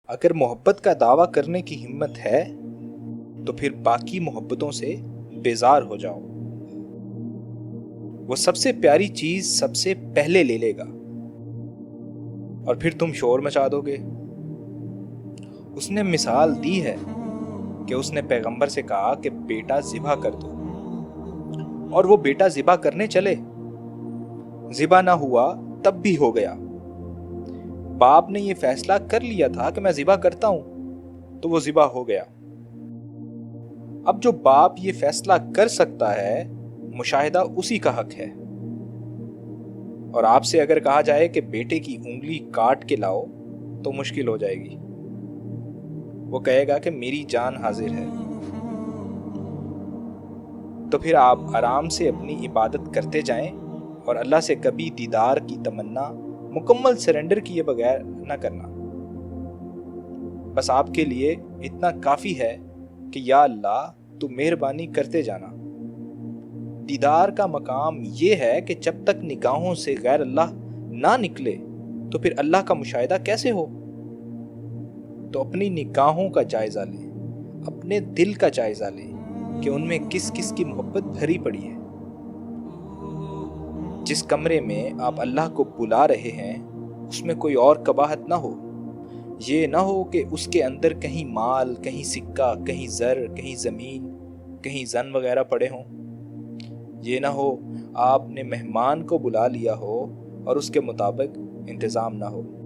اگر محبت کا دعویٰ کرنے کی ہمت ہے تو پھر باقی محبتوں سے بیزار ہو جاؤ۔ وہ سب سے پیاری چیز سب سے پہلے لے لے گا اور پھر تم شور مچا دو گے۔ اس نے مثال دی ہے کہ اس نے پیغمبر سے کہا کہ بیٹا ذبح کر دو، اور وہ بیٹا ذبح کرنے چلے، ذبح نہ ہوا تب بھی ہو گیا۔ باپ نے یہ فیصلہ کر لیا تھا کہ میں ذبح کرتا ہوں تو وہ ذبح ہو گیا۔ اب جو باپ یہ فیصلہ کر سکتا ہے، مشاہدہ اسی کا حق ہے۔ اور آپ سے اگر کہا جائے کہ بیٹے کی انگلی کاٹ کے لاؤ تو مشکل ہو جائے گی۔ وہ کہے گا کہ میری جان حاضر ہے۔ تو پھر آپ آرام سے اپنی عبادت کرتے جائیں اور اللہ سے کبھی دیدار کی تمنا مکمل سرنڈر کیے بغیر نہ کرنا۔ بس آپ کے لیے اتنا کافی ہے کہ یا اللہ تو مہربانی کرتے جانا۔ دیدار کا مقام یہ ہے کہ جب تک نگاہوں سے غیر اللہ نہ نکلے تو پھر اللہ کا مشاہدہ کیسے ہو؟ تو اپنی نگاہوں کا جائزہ لیں، اپنے دل کا جائزہ لیں کہ ان میں کس کس کی محبت بھری پڑی ہے۔ جس کمرے میں آپ اللہ کو بلا رہے ہیں اس میں کوئی اور قباحت نہ ہو۔ یہ نہ ہو کہ اس کے اندر کہیں مال، کہیں سکہ، کہیں زر، کہیں زمین، کہیں زن وغیرہ پڑے ہوں۔ یہ نہ ہو آپ نے مہمان کو بلا لیا ہو اور اس کے مطابق انتظام نہ ہو۔